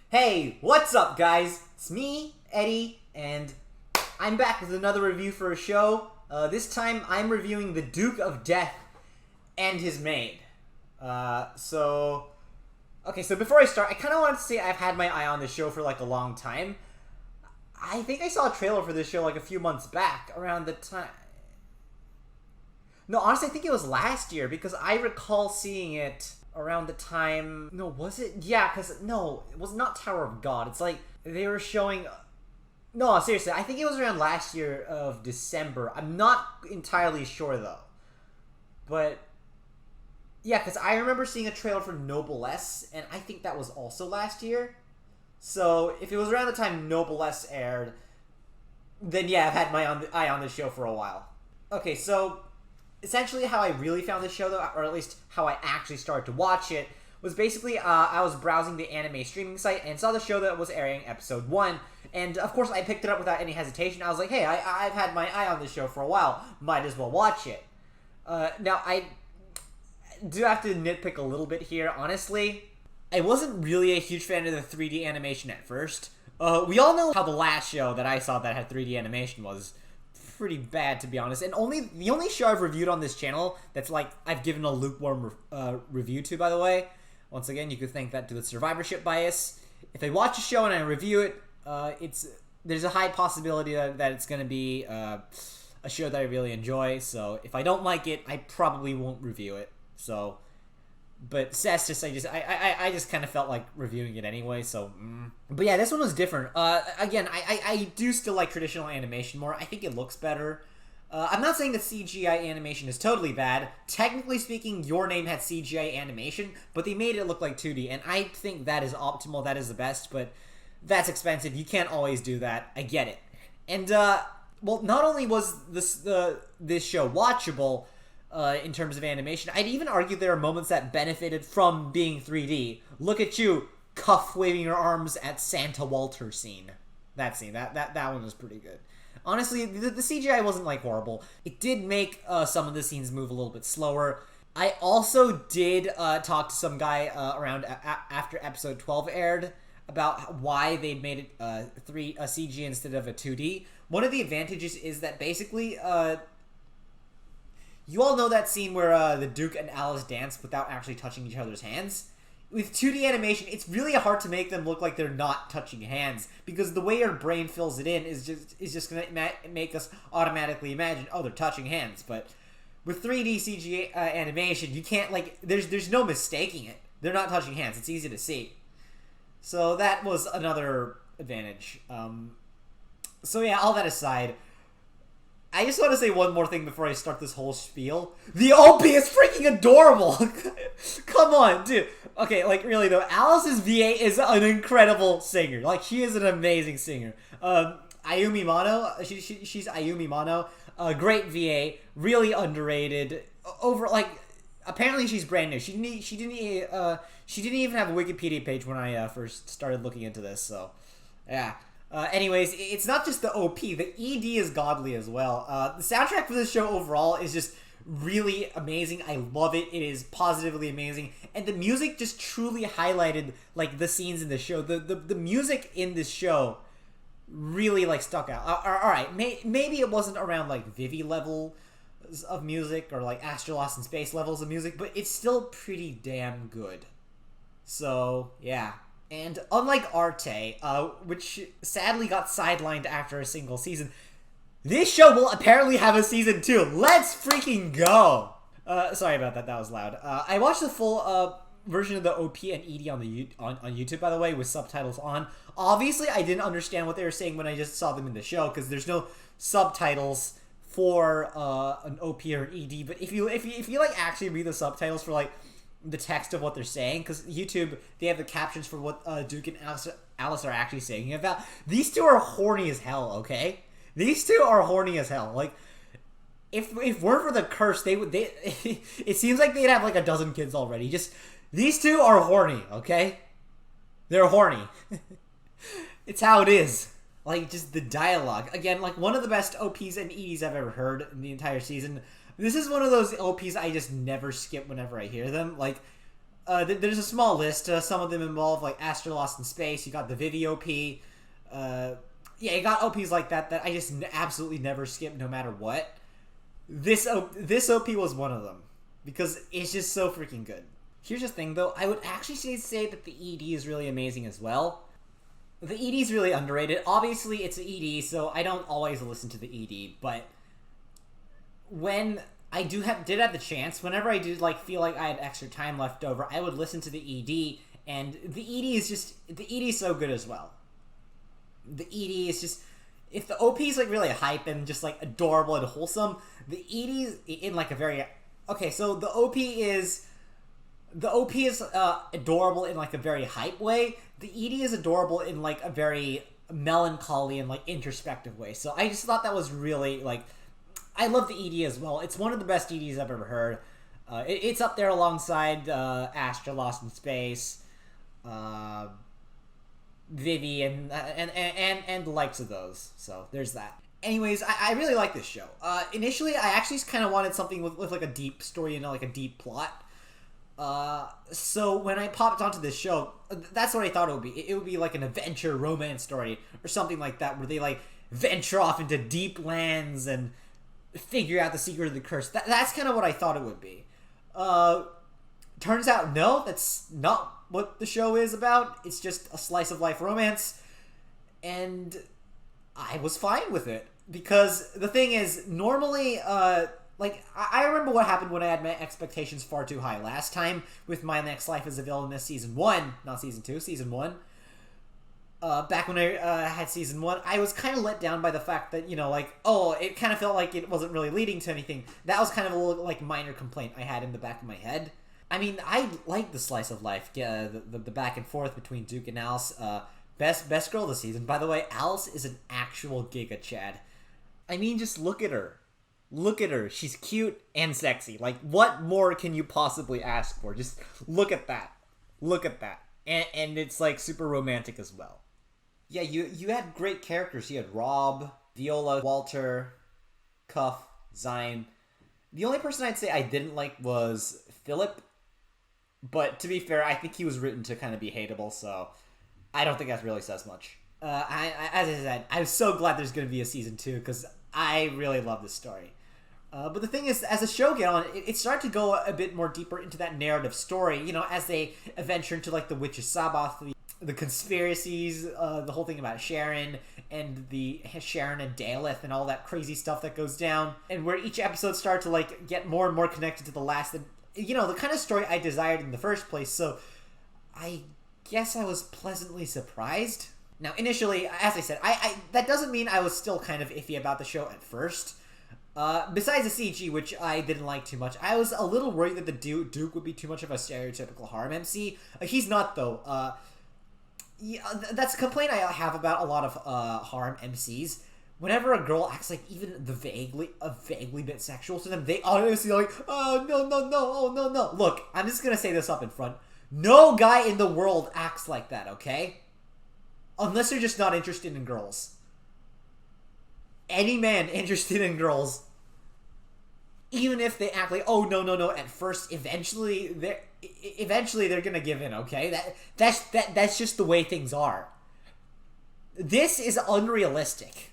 Hey, what's up, guys? It's me, Eddie, and I'm back with another review for a show. This time, I'm reviewing The Duke of Death and his Maid. So before I start, I kind of want to say I've had my eye on this show for like a long time. I think I saw a trailer for this show like a few months back, around the time... No, honestly, I think it was last year, because I recall seeing it around the time... No, was it? Yeah, because... No, it was not Tower of God. It's like, they were showing... No, seriously, I think it was around last year of December. I'm not entirely sure, though. But... Yeah, because I remember seeing a trailer for Noblesse, and I think that was also last year. So, if it was around the time Noblesse aired, then yeah, I've had my eye on this show for a while. Okay, so... Essentially how I really found this show, though, or at least how I actually started to watch it, was basically I was browsing the anime streaming site and saw the show that was airing episode 1, and of course I picked it up without any hesitation. I was like, hey, I've had my eye on this show for a while, might as well watch it. Now, I do have to nitpick a little bit here, honestly. I wasn't really a huge fan of the 3D animation at first. We all know how the last show that I saw that had 3D animation was pretty bad, to be honest, and the only show I've reviewed on this channel that's like I've given a lukewarm review to, by the way. Once again, you could thank that to the survivorship bias. If I watch a show and I review it, there's a high possibility that it's going to be a show that I really enjoy. So if I don't like it, I probably won't review it. So, but that's just I just kind of felt like reviewing it anyway. So, but yeah, this one was different. Again, I do still like traditional animation more. I think it looks better. I'm not saying that CGI animation is totally bad. Technically speaking, Your Name had CGI animation, but they made it look like 2D, and I think that is optimal. That is the best, but that's expensive. You can't always do that. I get it. And well, not only was this show watchable. In terms of animation, I'd even argue there are moments that benefited from being 3D. Look at you, cuff waving your arms at Santa Walter scene. That scene, that one was pretty good. Honestly, the CGI wasn't like horrible. It did make some of the scenes move a little bit slower. I also did talk to some guy around after episode 12 aired about why they made it a CG instead of a 2D. One of the advantages is that basically you all know that scene where the Duke and Alice dance without actually touching each other's hands? With 2D animation, it's really hard to make them look like they're not touching hands, because the way your brain fills it in is just going to make us automatically imagine, oh, they're touching hands. But with 3D CG animation, you can't, like, there's no mistaking it. They're not touching hands. It's easy to see. So that was another advantage. So yeah, all that aside, I just want to say one more thing before I start this whole spiel. The OP is freaking adorable! Come on, dude. Okay, like, really, though, Alice's VA is an incredible singer. Like, she is an amazing singer. Ayumi Mano, she's Ayumi Mano. Great VA, really underrated. Apparently she's brand new. She didn't even have a Wikipedia page when I first started looking into this, so, yeah. Anyways, it's not just the OP, the ED is godly as well. The soundtrack for this show overall is just really amazing. I love it. It is positively amazing. And the music just truly highlighted, like, the scenes in the show. The music in this show really, like, stuck out. Alright, maybe it wasn't around, like, Vivi level of music or, like, Astro Lost in Space levels of music, but it's still pretty damn good. So, yeah. And unlike Arte, which sadly got sidelined after a single season, this show will apparently have a season 2. Let's freaking go! Sorry about that. That was loud. I watched the full version of the OP and ED on YouTube, by the way, with subtitles on. Obviously, I didn't understand what they were saying when I just saw them in the show, because there's no subtitles for an OP or an ED. But if you like actually read the subtitles for like the text of what they're saying, because YouTube, they have the captions for what Duke and Alice are actually saying about. These two are horny as hell, okay? These two are horny as hell. Like, if weren't for the curse, it seems like they'd have like a dozen kids already. Just, these two are horny, okay? They're horny. It's how it is. Like, just the dialogue. Again, like, one of the best OPs and EDs I've ever heard in the entire season. This is one of those OPs I just never skip whenever I hear them. Like, There's a small list. Some of them involve like Astro Lost in Space. You got the Vivi OP. Yeah, you got OPs like that I just absolutely never skip no matter what. This OP was one of them because it's just so freaking good. Here's the thing though, I would actually say that the ED is really amazing as well. The ED is really underrated. Obviously, it's an ED, so I don't always listen to the ED, but when I did have the chance, whenever I did like feel like I had extra time left over, I would listen to the ED, and the ED is so good as well. The ED is just, if the OP is like really hype and just like adorable and wholesome, the ED is in like a very, okay, so the OP is adorable in like a very hype way. The ED is adorable in like a very melancholy and like introspective way. So I just thought that was really like, I love the ED as well. It's one of the best EDs I've ever heard. It's up there alongside Astra Lost in Space, Vivi, and the likes of those. So there's that. Anyways, I really like this show. Initially, I actually kind of wanted something with like a deep story and like a deep plot. So when I popped onto this show, that's what I thought it would be. It would be like an adventure romance story or something like that, where they like venture off into deep lands and figure out the secret of the curse. That's kind of what I thought it would be. Turns out, no, that's not what the show is about. It's just a slice of life romance, and I was fine with it. Because the thing is, normally, like, I remember what happened when I had my expectations far too high last time with My Next Life as a Villainess Season 1, not Season 2, Season 1. Back when I had Season 1, I was kind of let down by the fact that, you know, like, oh, it kind of felt like it wasn't really leading to anything. That was kind of a little, like, minor complaint I had in the back of my head. I mean, I like the slice of life, the back and forth between Duke and Alice. Best girl this season. By the way, Alice is an actual Giga Chad. I mean, just look at her. Look at her. She's cute and sexy. Like, what more can you possibly ask for? Just look at that. Look at that. And it's, like, super romantic as well. Yeah, you had great characters. You had Rob, Viola, Walter, Cuff, Zion. The only person I'd say I didn't like was Philip. But to be fair, I think he was written to kind of be hateable, so I don't think that really says much. As I said, I'm so glad there's going to be a Season 2, because I really love this story. But the thing is, as the show get on, it started to go a bit more deeper into that narrative story, you know, as they venture into, like, the Witch of Sabbath, the conspiracies, the whole thing about Sharon, and the Sharon and Daleth, and all that crazy stuff that goes down, and where each episode started to, like, get more and more connected to the last, and, you know, the kind of story I desired in the first place, so I guess I was pleasantly surprised. Now, initially, as I said, I that doesn't mean I was still kind of iffy about the show at first. Besides the CG, which I didn't like too much, I was a little worried that the Duke would be too much of a stereotypical harem MC. He's not, though. Yeah, that's a complaint I have about a lot of harem MCs. Whenever a girl acts like even a vaguely bit sexual to them, they honestly like, oh, no, oh, no. Look, I'm just gonna say this up in front. No guy in the world acts like that, okay? Unless they're just not interested in girls. Any man interested in girls, even if they act like, oh, no, at first, eventually they're gonna give in, okay? That's just the way things are. This is unrealistic.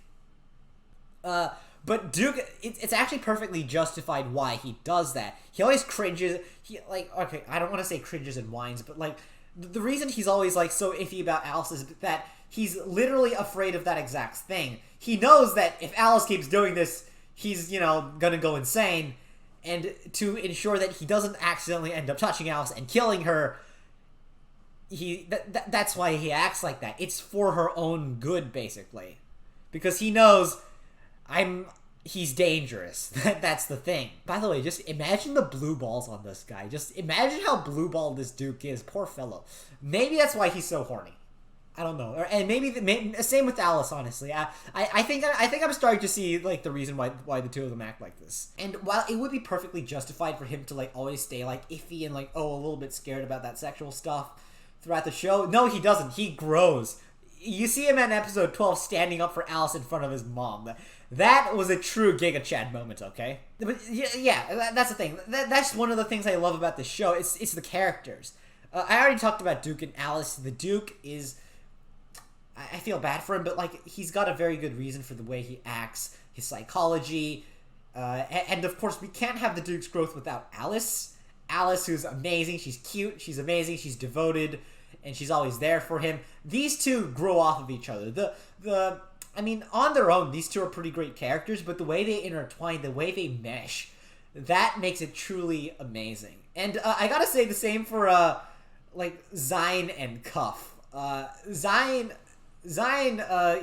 But Duke, it's actually perfectly justified why he does that. He always cringes. Okay, I don't want to say cringes and whines, but, like, the reason he's always, like, so iffy about Alice is that he's literally afraid of that exact thing. He knows that if Alice keeps doing this, he's, you know, gonna go insane. And to ensure that he doesn't accidentally end up touching Alice and killing her, that's why he acts like that. It's for her own good, basically. Because he knows he's dangerous. That's the thing. By the way, just imagine the blue balls on this guy. Just imagine how blue ball this Duke is. Poor fellow. Maybe that's why he's so horny. I don't know. And maybe same with Alice, honestly. I think I'm starting to see, like, the reason why the two of them act like this. And while it would be perfectly justified for him to, like, always stay, like, iffy and, like, a little bit scared about that sexual stuff throughout the show, no, he doesn't. He grows. You see him in episode 12 standing up for Alice in front of his mom. That was a true Giga Chad moment, okay? But yeah, that's the thing. That's one of the things I love about this show. It's the characters. I already talked about Duke and Alice. The Duke is... I feel bad for him, but, like, he's got a very good reason for the way he acts, his psychology, and of course, we can't have the Duke's growth without Alice. Alice, who's amazing, she's cute, she's amazing, she's devoted, and she's always there for him. These two grow off of each other. I mean, on their own, these two are pretty great characters, but the way they intertwine, the way they mesh, that makes it truly amazing. And I gotta say the same for, like, Zine and Cuff. Zine,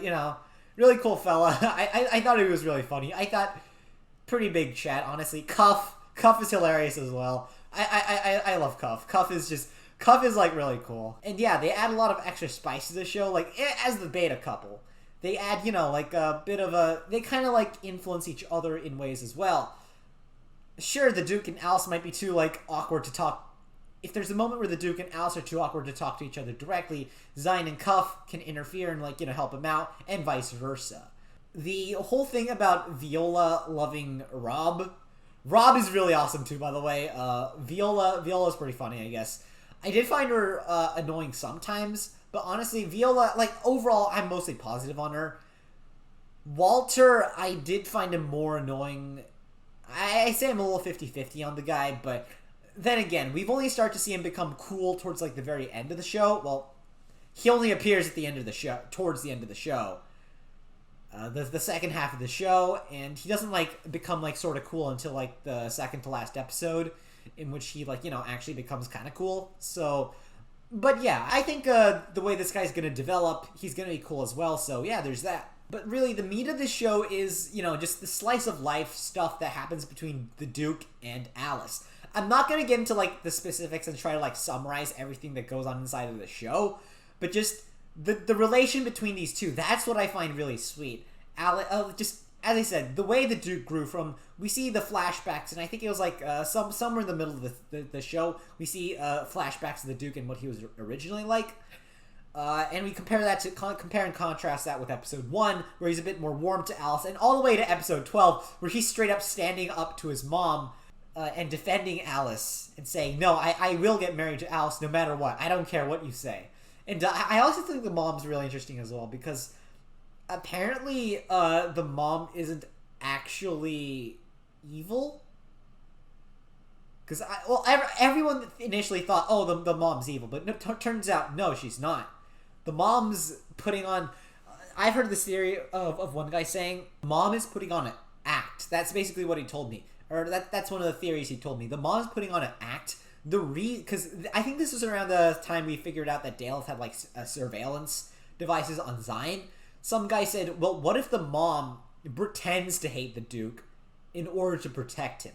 you know, really cool fella. I thought he was really funny. I thought pretty big chat, honestly. Cuff is hilarious as well. I love Cuff. Cuff is like really cool. And yeah, they add a lot of extra spice to the show, like as the beta couple. They add, you know, like a bit of they kind of like influence each other in ways as well. Sure, the Duke and Alice might be too like awkward to talk. If there's a moment where the Duke and Alice are too awkward to talk to each other directly, Zine and Cuff can interfere and, like, you know, help him out, and vice versa. The whole thing about Viola loving Rob is really awesome too, by the way. Viola's pretty funny, I guess. I did find her annoying sometimes, but honestly, Viola, like, overall, I'm mostly positive on her. Walter, I did find him more annoying. I say I'm a little 50-50 on the guy, but then again, we've only started to see him become cool towards, like, the very end of the show. Well, he only appears at the end of the show, towards the end of the show. The second half of the show, and he doesn't, like, become, like, sort of cool until, like, the second to last episode, in which he, like, you know, actually becomes kind of cool. So, but yeah, I think the way this guy's gonna develop, he's gonna be cool as well, so yeah, there's that. But really, the meat of this show is, you know, just the slice of life stuff that happens between the Duke and Alice. I'm not going to get into, like, the specifics and try to, like, summarize everything that goes on inside of the show, but just the relation between these two, that's what I find really sweet. Just, as I said, the way the Duke grew from, we see the flashbacks, and I think it was, like, somewhere in the middle of the show, we see flashbacks of the Duke and what he was originally like. And we compare that to compare and contrast that with episode 1, where he's a bit more warm to Alice, and all the way to episode 12, where he's straight up standing up to his mom and defending Alice and saying, no, I will get married to Alice no matter what. I don't care what you say. And I also think the mom's really interesting as well, because apparently the mom isn't actually evil. Because everyone initially thought, oh, the mom's evil, but no, turns out, no, she's not. The mom's putting on... I've heard this theory of one guy saying, mom is putting on an act. That's basically what he told me. Or that's one of the theories he told me. The mom's putting on an act. Because I think this was around the time we figured out that Dale had, like, surveillance devices on Zine. Some guy said, well, what if the mom pretends to hate the Duke in order to protect him?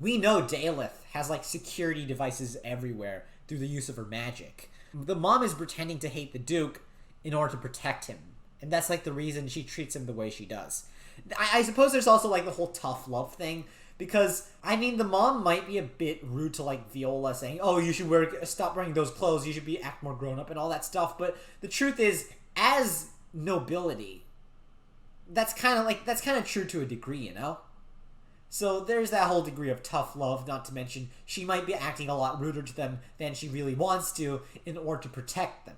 We know Daleth has, like, security devices everywhere through the use of her magic. The mom is pretending to hate the Duke in order to protect him. And that's, like, the reason she treats him the way she does. I suppose there's also, like, the whole tough love thing. Because, I mean, the mom might be a bit rude to, like, Viola, saying, oh, you should stop wearing those clothes, you should act more grown up and all that stuff. But the truth is, as nobility, that's kind of true to a degree, you know? So there's that whole degree of tough love, not to mention she might be acting a lot ruder to them than she really wants to in order to protect them.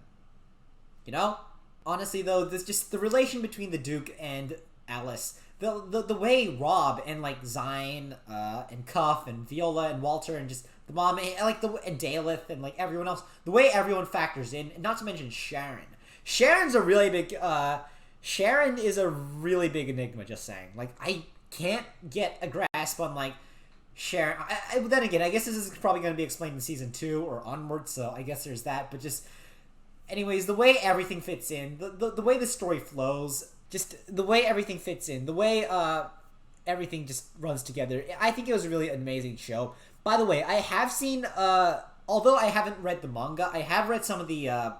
You know? Honestly, though, there's just the relation between the Duke and Alice, the way Rob and, like, Zine and Cuff and Viola and Walter and just the mom and, like, and Daleth and, like, everyone else, the way everyone factors in, and not to mention Sharon. Sharon is a really big enigma, just saying. Like, I can't get a grasp on, like, Sharon. Then again, I guess this is probably going to be explained in season 2 or onwards, so I guess there's that. But just, anyways, the way everything fits in, the way the story flows, just the way everything fits in, the way everything just runs together. I think it was a really amazing show. By the way, I have seen, although I haven't read the manga, I have read some of the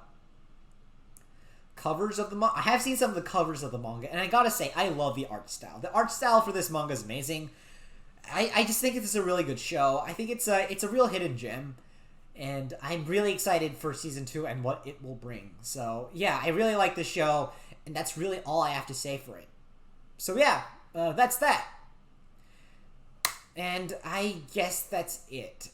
covers of the manga. I have seen some of the covers of the manga, and I gotta say, I love the art style. The art style for this manga is amazing. I just think it's a really good show. I think it's a real hidden gem, and I'm really excited for season 2 and what it will bring. So yeah, I really like this show, and that's really all I have to say for it. So yeah, that's that. And I guess that's it.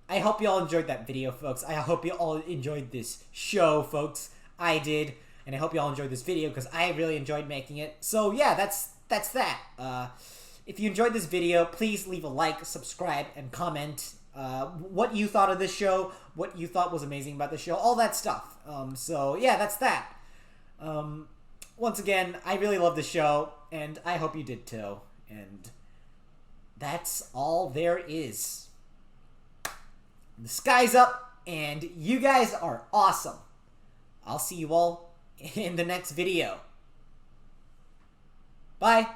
I hope you all enjoyed that video, folks. I hope you all enjoyed this show, folks. I did, and I hope you all enjoyed this video because I really enjoyed making it. So yeah, that's that. If you enjoyed this video, please leave a like, subscribe, and comment what you thought of this show, what you thought was amazing about the show, all that stuff. So yeah, that's that. Once again, I really love the show, and I hope you did too. And that's all there is. The sky's up, and you guys are awesome. I'll see you all in the next video. Bye.